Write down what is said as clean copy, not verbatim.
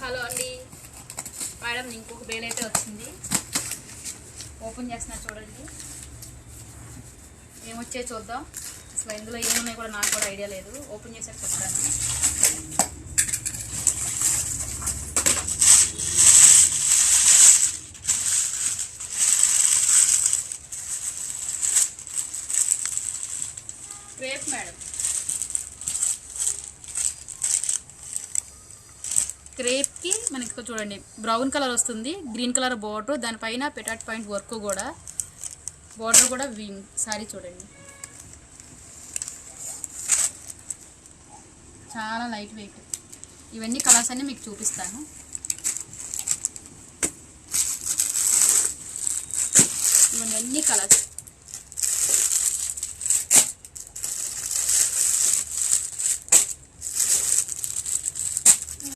Hello అండి madam, ఇంకొక bale అయితే వచ్చింది. ఓపెన్ చేస్తున్నా చూడండి. ఏమొచ్చే చూద్దాం. అసలు ఇందులో ఏమున్నాయి కూడా నాకు కూడా ఐడియా లేదు. ఓపెన్ చేసాక చెప్తాను. క్రేప్ మేడం, క్రేప్కి మనకి చూడండి బ్రౌన్ కలర్ వస్తుంది, గ్రీన్ కలర్ బోర్డర్, దానిపైన పెటాట్ పాయింట్ వర్క్ కూడా, బోర్డర్ కూడా సారీ చూడండి చాలా లైట్ వెయిట్. ఇవన్నీ కలర్స్ అన్నీ మీకు చూపిస్తాను. ఇవన్నీ కలర్స్